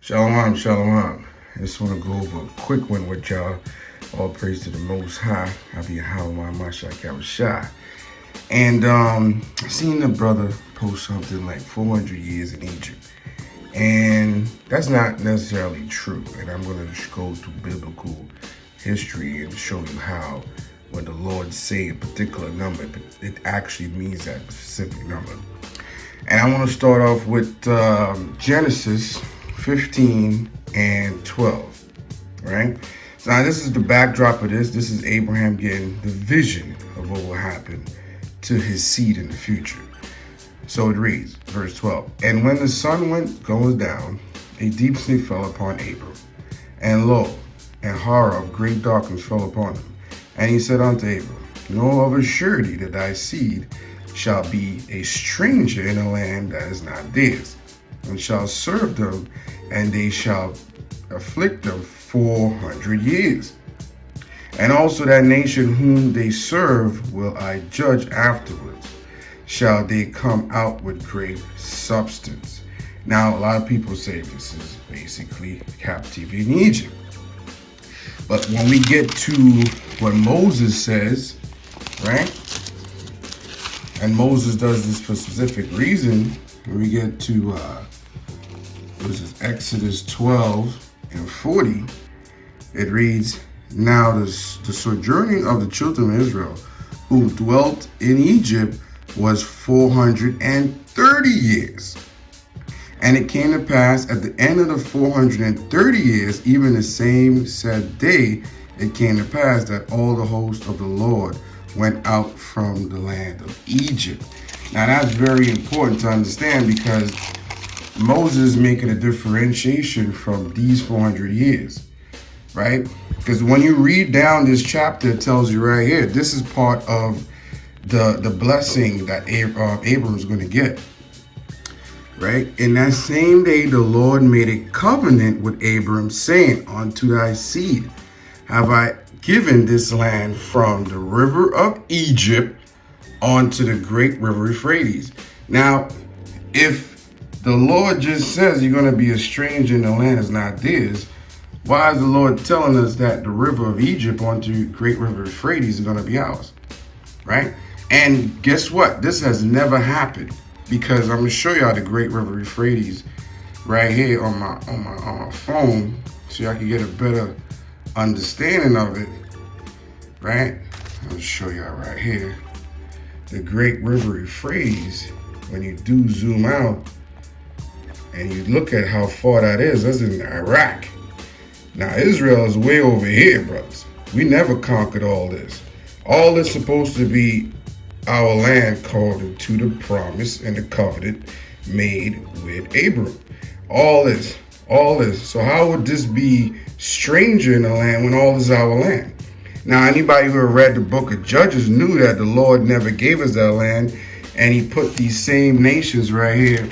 Shalom, shalom. I just want to go over a quick one with y'all. All praise to the Most High. I be Yahweh Mashiach Shai. And I seen the brother post something like 400 years in Egypt. And that's not necessarily true. And I'm going to go through biblical history and show you how when the Lord say a particular number, it actually means that specific number. And I want to start off with Genesis 15 and 12, right? So now this is the backdrop of this. This is Abraham getting the vision of what will happen to his seed in the future. So it reads, verse 12, and when the sun goes down, a deep sleep fell upon Abram. And lo, and horror of great darkness fell upon him. And he said unto Abram, know of a surety that thy seed shall be a stranger in a land that is not theirs, and shall serve them, and they shall afflict them 400 years. And also that nation whom they serve will I judge afterwards, shall they come out with great substance. Now, a lot of people say this is basically captivity in Egypt. But when we get to what Moses says, right? And Moses does this for a specific reason. When we get to Exodus 12 and 40, it reads, now the sojourning of the children of Israel who dwelt in Egypt was 430 years. And it came to pass at the end of the 430 years, even the same said day, it came to pass that all the host of the Lord went out from the land of Egypt. Now that's very important to understand, because Moses is making a differentiation from these 400 years, right? Because when you read down this chapter, it tells you right here, this is part of the blessing that Abram is going to get, right? In that same day, the Lord made a covenant with Abram, saying, unto thy seed have I given this land from the river of Egypt onto the great river Euphrates. Now, if the Lord just says you're going to be a stranger in the land is not theirs, why is the Lord telling us that the river of Egypt onto great river Euphrates is going to be ours, right? And guess what? This has never happened, because I'm going to show y'all the great river Euphrates right here on my phone, so y'all can get a better understanding of it, right? I'll show y'all right here the great river Euphrates. When you do zoom out and you look at how far that is, that's in Iraq. Now Israel is way over here, brothers. We never conquered all this. All this supposed to be our land according to the promise and the covenant made with Abram. All this. So how would this be stranger in the land when all is our land? Now, anybody who read the book of Judges knew that the Lord never gave us that land, and he put these same nations right here,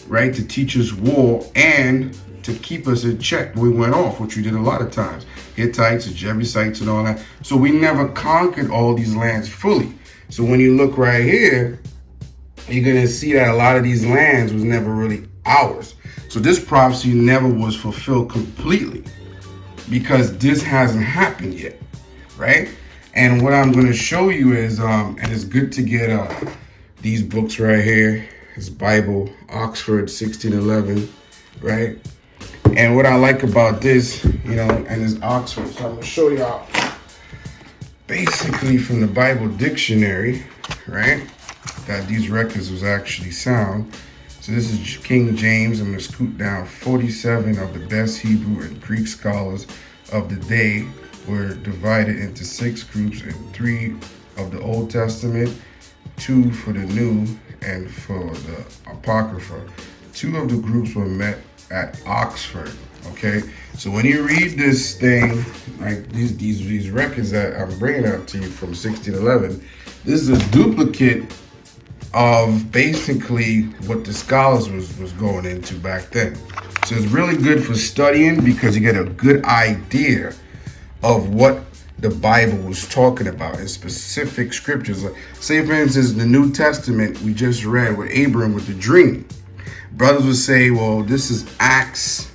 right, to teach us war and to keep us in check when we went off, which we did a lot of times. Hittites and Jebusites and all that. So we never conquered all these lands fully. So when you look right here, you're going to see that a lot of these lands was never really ours. So this prophecy never was fulfilled completely, because this hasn't happened yet, right? And what I'm going to show you is, and it's good to get these books right here. It's Bible, Oxford 1611, right? And what I like about this, and it's Oxford, so I'm going to show y'all basically from the Bible dictionary, right, that these records was actually sound. So this is King James. I'm going to scoot down. 47 of the best Hebrew and Greek scholars of the day were divided into 6 groups, and 3 of the Old Testament, 2 for the New, and for the Apocrypha. 2 of the groups were met at Oxford. Okay, so when you read this thing, like these records that I'm bringing up to you from 1611, this is a duplicate of basically what the scholars was going into back then. So it's really good for studying, because you get a good idea of what the Bible was talking about in specific scriptures. Like, say for instance, the New Testament we just read with Abram with the dream. Brothers would say, well, this is Acts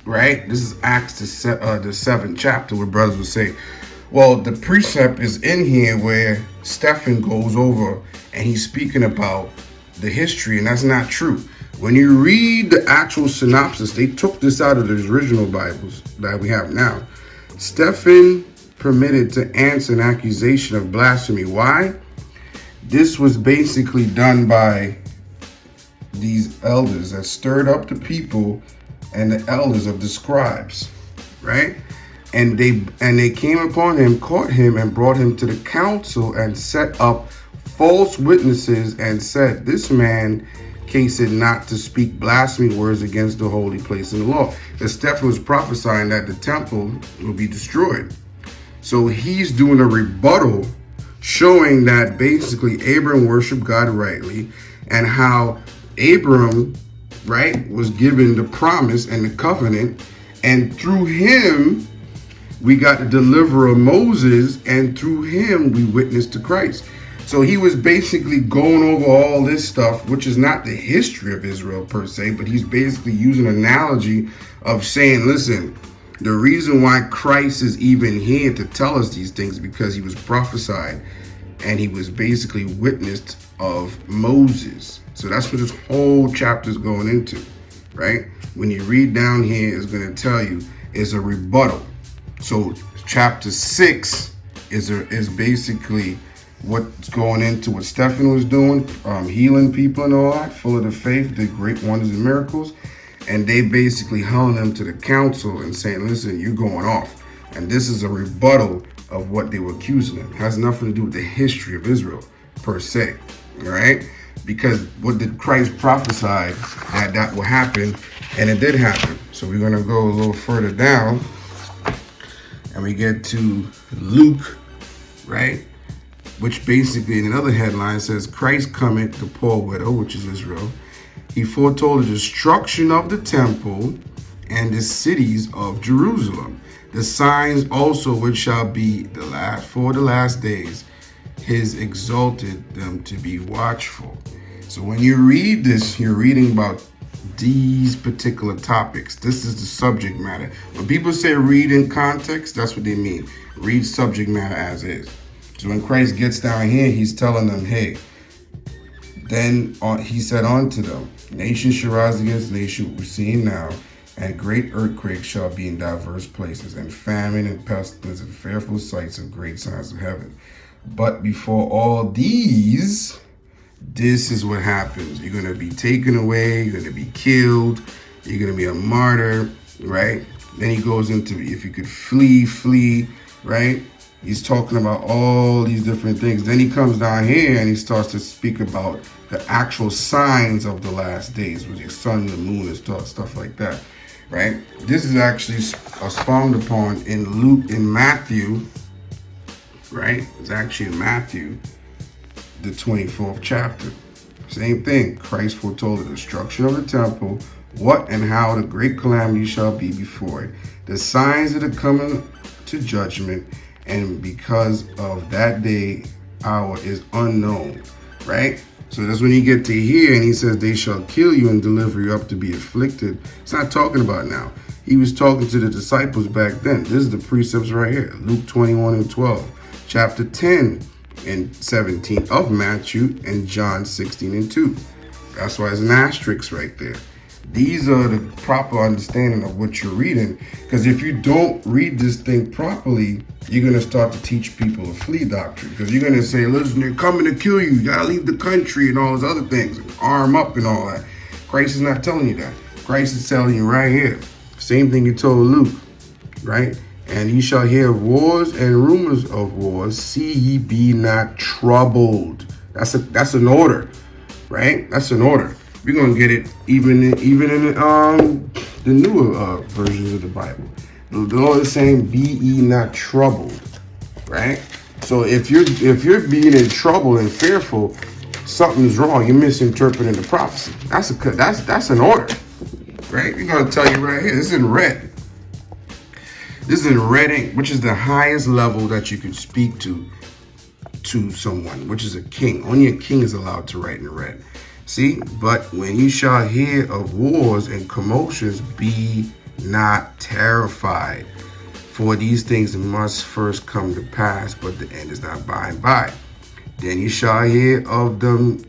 right? This is Acts, the seventh chapter, where brothers will say, well, the precept is in here where Stephen goes over and he's speaking about the history, and that's not true. When you read the actual synopsis, they took this out of the original Bibles that we have now. Stephen permitted to answer an accusation of blasphemy. Why? This was basically done by these elders that stirred up the people and the elders of the scribes, right? And they came upon him, caught him, and brought him to the council and set up false witnesses and said, this man cased not to speak blasphemy words against the holy place in the law. That Stephen was prophesying that the temple will be destroyed. So he's doing a rebuttal showing that basically Abraham worshiped God rightly, and how Abraham, right, was given the promise and the covenant, and through him we got the deliverer of Moses, and through him we witnessed to Christ. So he was basically going over all this stuff, which is not the history of Israel per se, but he's basically using an analogy of saying, listen, the reason why Christ is even here to tell us these things because he was prophesied and he was basically witnessed of Moses. So that's what this whole chapter is going into, right? When you read down here, it's going to tell you is a rebuttal. So chapter 6 is basically what's going into what Stephen was doing, healing people and all that, full of the faith, did great wonders and miracles. And they basically held him to the council and saying, listen, you're going off. And this is a rebuttal of what they were accusing him. It has nothing to do with the history of Israel per se, all right? Because what did Christ prophesy that will happen, and it did happen. So we're going to go a little further down, and we get to Luke, right? Which basically in another headline says, Christ cometh, the poor widow, which is Israel. He foretold the destruction of the temple and the cities of Jerusalem. The signs also which shall be for the last days, his exalted them to be watchful. So when you read this, you're reading about these particular topics. This is the subject matter. When people say read in context, that's what they mean. Read subject matter as is. So when Christ gets down here, he's telling them, hey, then he said unto them, nation shall rise against nation, we're seeing now, and great earthquakes shall be in diverse places, and famine and pestilence and fearful sights of great signs of heaven. But before all these, this is what happens. You're going to be taken away, you're going to be killed, you're going to be a martyr, right? Then he goes into, if you could flee, right? He's talking about all these different things. Then he comes down here and he starts to speak about the actual signs of the last days, with the sun, the moon, and stuff like that, right? This is actually spawned upon in Matthew, right? It's actually in Matthew, the 24th chapter. Same thing. Christ foretold the destruction of the temple, what and how the great calamity shall be before it, the signs that are coming to judgment, and because of that day, hour is unknown, right? So that's when you get to here and he says, they shall kill you and deliver you up to be afflicted. It's not talking about now. He was talking to the disciples back then. This is the precepts right here. Luke 21 and 12, chapter 10 and 17 of Matthew, and John 16 and 2. That's why it's an asterisk right there. These are the proper understanding of what you're reading. Because if you don't read this thing properly, you're going to start to teach people a flea doctrine. Because you're going to say, listen, they're coming to kill you. You got to leave the country and all those other things. Arm up and all that. Christ is not telling you that. Christ is telling you right here. Same thing he told Luke, right? And ye shall hear of wars and rumors of wars. See ye be not troubled. That's an order, right? That's an order. We're gonna get it even in the newer versions of the Bible. The Lord is saying, "Be ye not troubled," right? So if you're being in trouble and fearful, something's wrong. You're misinterpreting the prophecy. That's an order, right? We're gonna tell you right here. This is in red. This is in red ink, which is the highest level that you can speak to someone, which is a king. Only a king is allowed to write in red. See, but when you shall hear of wars and commotions, be not terrified. For these things must first come to pass, but the end is not by and by. Then ye shall hear of them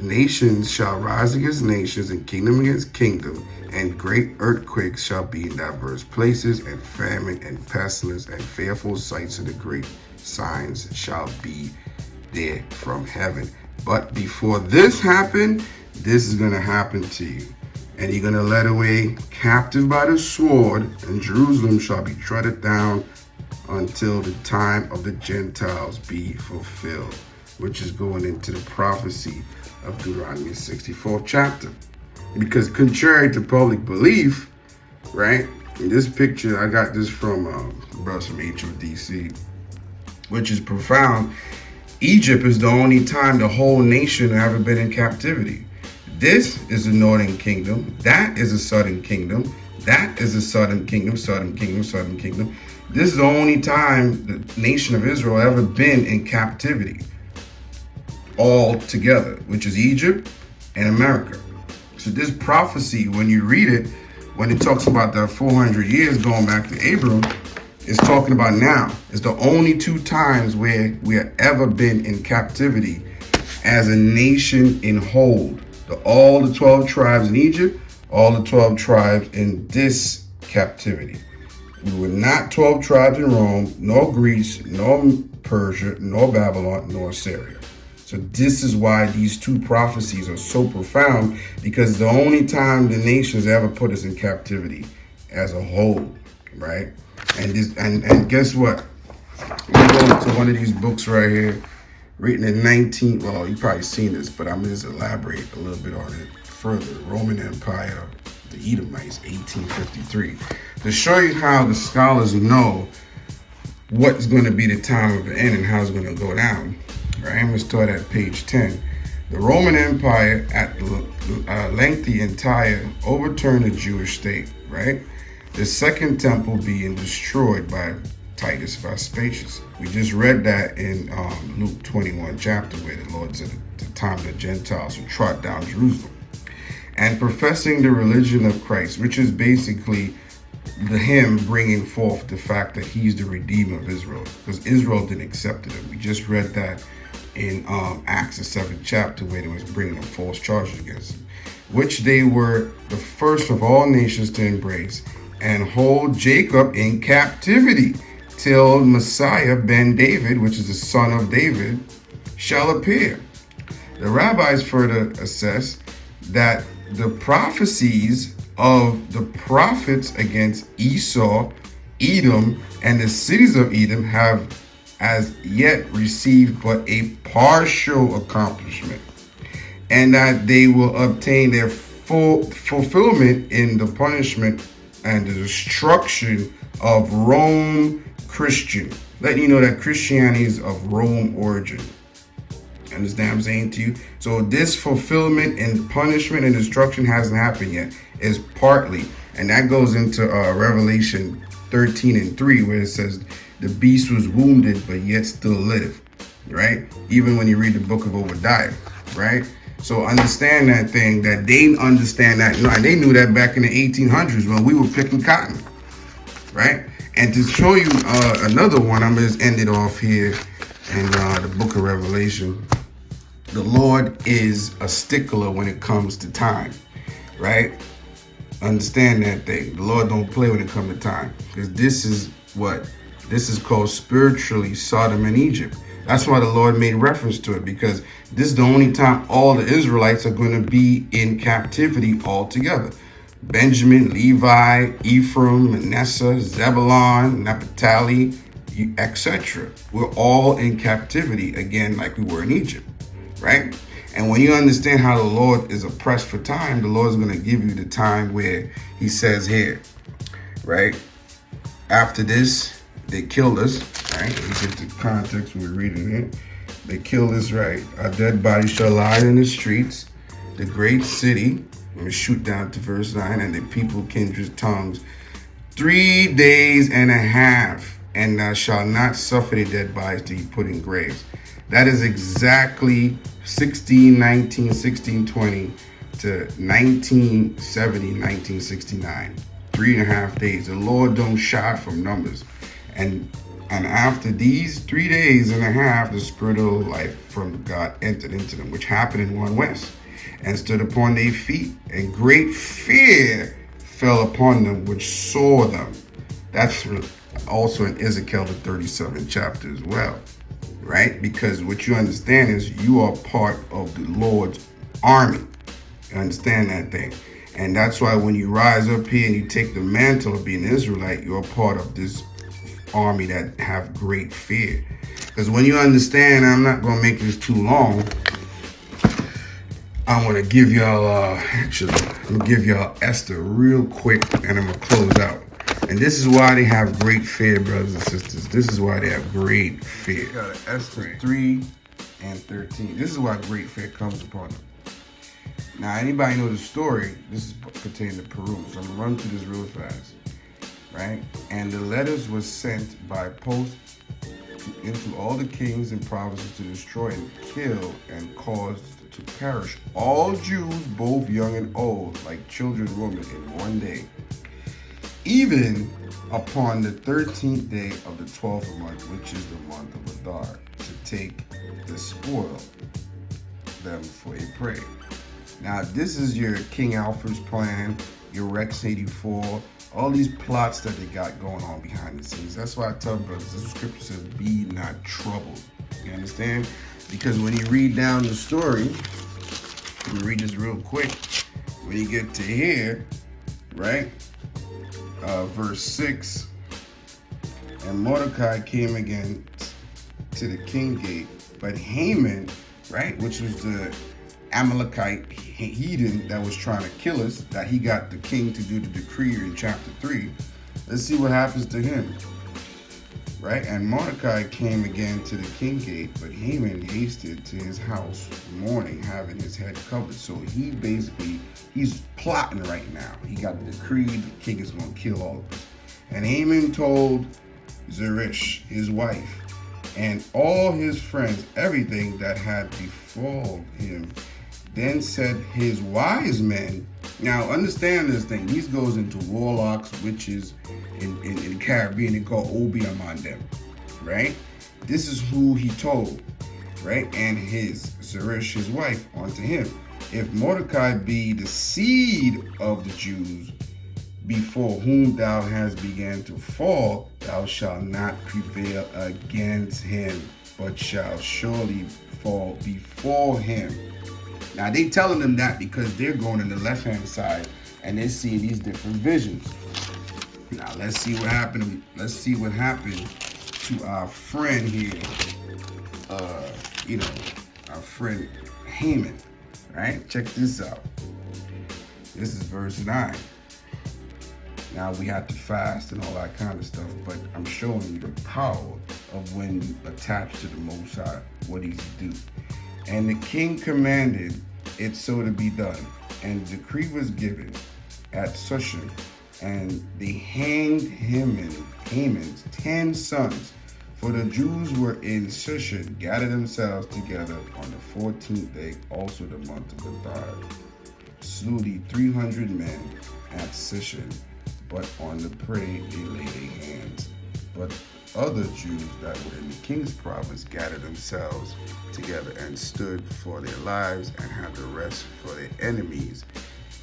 nations shall rise against nations, and kingdom against kingdom, and great earthquakes shall be in diverse places, and famine and pestilence and fearful sights, and the great signs shall be there from heaven. But before this happened, this is going to happen to you. And you're going to led away captive by the sword, and Jerusalem shall be trodden down until the time of the Gentiles be fulfilled, which is going into the prophecy of Deuteronomy 64th chapter. Because contrary to public belief, right, in this picture, I got this from brothers from HODC, which is profound. Egypt is the only time the whole nation have ever been in captivity. This is the northern kingdom. That is the southern kingdom. That is the southern kingdom, southern kingdom, southern kingdom. This is the only time the nation of Israel ever been in captivity all together, which is Egypt and America. So this prophecy, when you read it, when it talks about the 400 years going back to Abram, it's talking about now. It's the only two times where we have ever been in captivity as a nation in whole. All the 12 tribes in Egypt, all the 12 tribes in this captivity. We were not 12 tribes in Rome, nor Greece, nor Persia, nor Babylon, nor Assyria. So this is why these two prophecies are so profound, because it's the only time the nations ever put us in captivity as a whole, right? And guess what? We go into one of these books right here, written in well, you've probably seen this, but I'm going to just elaborate a little bit on it further. Roman Empire, the Edomites, 1853. To show you how the scholars know what's going to be the time of the end and how it's going to go down. Right, I'm going to start at page 10. The Roman Empire at lengthy entire overturned the Jewish state, right? The second temple being destroyed by Titus Vespasian. We just read that in Luke 21 chapter, where the Lord said at the time the Gentiles would trot down Jerusalem. And professing the religion of Christ, which is basically him bringing forth the fact that he's the Redeemer of Israel, because Israel didn't accept it. We just read that in Acts the 7th chapter, where they was bringing a false charges against him, which they were the first of all nations to embrace, and hold Jacob in captivity till Messiah ben David, which is the son of David, shall appear. The rabbis further assess that the prophecies of the prophets against Esau, Edom, and the cities of Edom have as yet received but a partial accomplishment, and that they will obtain their full fulfillment in the punishment and the destruction of Rome Christian. Letting you know that Christianity is of Rome origin. Understand what I'm saying to you? So this fulfillment and punishment and destruction hasn't happened yet. It's partly, and that goes into Revelation 13:3, where it says the beast was wounded but yet still lived, right? Even when you read the book of Obadiah, right? So understand that thing, that they understand that, and they knew that back in the 1800s when we were picking cotton, right? And to show you another one, I'm going to end it off here in the book of Revelation. The Lord is a stickler when it comes to time, right? Understand that thing. The Lord don't play when it comes to time, because this is called spiritually Sodom and Egypt. That's why the Lord made reference to it, because this is the only time all the Israelites are going to be in captivity altogether. Benjamin, Levi, Ephraim, Manasseh, Zebulun, Naphtali, etc. We're all in captivity again, like we were in Egypt, right? And when you understand how the Lord is oppressed for time, the Lord is going to give you the time where he says here, right? After this, they killed us, right? Let's get the context we're reading it. They killed us, right? Our dead bodies shall lie in the streets, the great city. Let me shoot down to verse 9. And the people, kindreds, tongues, 3 days and a half, and thou shalt not suffer the dead bodies to be put in graves. That is exactly 1619, 1620 to 1970, 1969. 3.5 days. The Lord don't shy from numbers. And after these 3 days and a half, the spirit of life from God entered into them, which happened in 1 West, and stood upon their feet, and great fear fell upon them which saw them. That's also in Ezekiel, the 37th chapter as well, right? Because what you understand is you are part of the Lord's army. You understand that thing? And that's why when you rise up here and you take the mantle of being an Israelite, you're part of this army that have great fear. Because when you understand, I'm not going to make this too long, I want to give y'all, actually, I'm going to give y'all Esther real quick, and I'm going to close out. And this is why they have great fear, brothers and sisters. This is why they have great fear. Esther 3 and 13. This is why great fear comes upon them. Now, anybody know the story? This is pertaining to Peru, so I'm going to run through this real fast, right? And the letters were sent by post into all the kings and provinces to destroy and kill and cause to perish all Jews, both young and old, like children and women, in 1 day, even upon the 13th day of the 12th month, which is the month of Adar, to take the spoil them for a prey. Now, this is your King Alfred's plan, your Rex 84, all these plots that they got going on behind the scenes. That's why I tell brothers, this scripture says, be not troubled. You understand? Because when you read down the story, let me read this real quick. When you get to here, right? Verse 6, and Mordecai came again to the king gate, but Haman, right, which was the Amalekite heathen that was trying to kill us, that he got the king to do the decree in chapter 3. Let's see what happens to him, right? And Mordecai came again to the king gate, but Haman hasted to his house mourning, having his head covered. So he's plotting right now. He got the decree, the king is going to kill all of us. And Haman told Zeresh, his wife, and all his friends everything that had befallen him. Then said his wise men. Now understand this thing. These goes into warlocks, witches in the Caribbean. They call obeah on them, right? This is who he told, right? And his Zeresh, his wife, unto him. If Mordecai be the seed of the Jews, before whom thou hast began to fall, thou shalt not prevail against him, but shalt surely fall before him. Now they telling them that because they're going in the left-hand side and they're seeing these different visions. Now let's see what happened. Let's see what happened to our friend here. Our friend Haman. Right? Check this out. This is verse 9. Now we have to fast and all that kind of stuff, but I'm showing you the power of when you attach to the Most High, what he's do. And the king commanded it so to be done, and the decree was given at Shushan, and they hanged Haman's 10 sons. For the Jews were in Shushan, gathered themselves together on the 14th day, also the month of Adar, slew the 300 men at Shushan, but on the prey they laid their hands. But other Jews that were in the king's province gathered themselves together and stood for their lives, and had the rest for their enemies,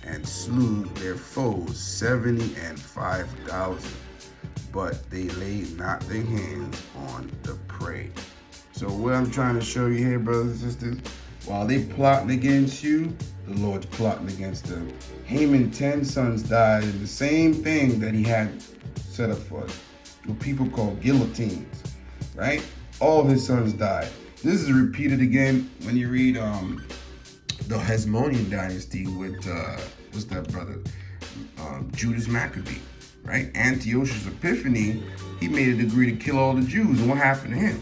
and slew their foes 75,000. But they laid not their hands on the prey. So what I'm trying to show you here, brothers and sisters, while they plotting against you, the Lord's plotting against them. Haman 10 sons died in the same thing that he had set up for us, what people call guillotines, right? All of his sons died. This is repeated again when you read the Hasmonean dynasty with what's that brother? Judas Maccabee, right? Antiochus Epiphanes, he made a decree to kill all the Jews, and what happened to him?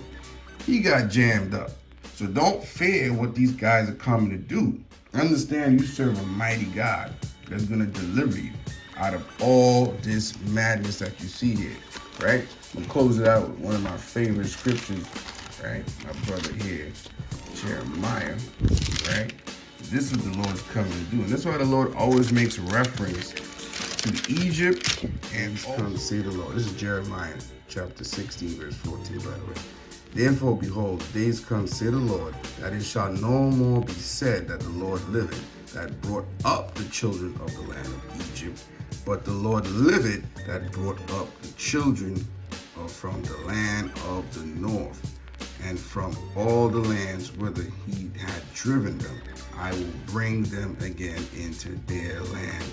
He got jammed up. So don't fear what these guys are coming to do. Understand you serve a mighty God that's going to deliver you out of all this madness that you see here, right? I'm going to close it out with one of my favorite scriptures, right? My brother here, Jeremiah, right? This is what the Lord's coming to do. And that's why the Lord always makes reference to Egypt, and come say the Lord. This is Jeremiah chapter 16, verse 14, by the way. Therefore, behold, days come, say the Lord, that it shall no more be said that the Lord liveth, that brought up the children of the land of Egypt, but the Lord liveth, that brought up the children from the land of the north, and from all the lands whither he had driven them. I will bring them again into their land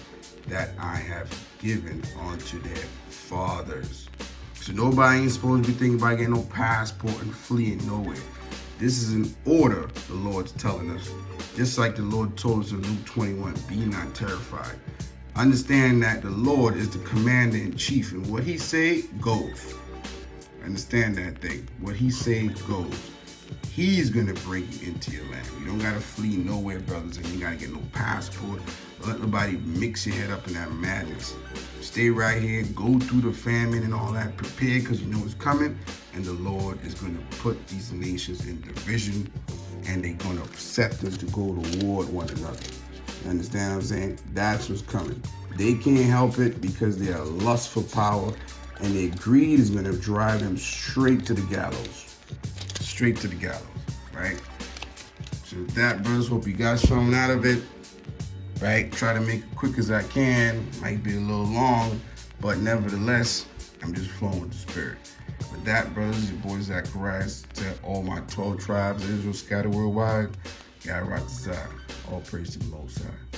that I have given unto their fathers. So nobody ain't supposed to be thinking about getting no passport and fleeing nowhere. This is an order the Lord's telling us. Just like the Lord told us in Luke 21, be not terrified. Understand that the Lord is the commander in chief, and what he say goes. Understand that thing. What he say goes. He's gonna bring you into your land. You don't gotta flee nowhere, brothers, and you gotta get no passport. Let nobody mix your head up in that madness. Stay right here, go through the famine and all that, prepare because you know it's coming, and the Lord is gonna put these nations in division, and they're gonna set them to go to war with one another. You understand what I'm saying? That's what's coming. They can't help it because they are lust for power, and their greed is gonna drive them straight to the gallows. Straight to the gallows, right? So with that, brothers, hope you got something out of it, right? Try to make it quick as I can. Might be a little long, but nevertheless, I'm just flowing with the spirit. With that, brothers, your boy Zacharias, to all my 12 tribes of Israel scattered worldwide, God rock the side. All praise to the Most High.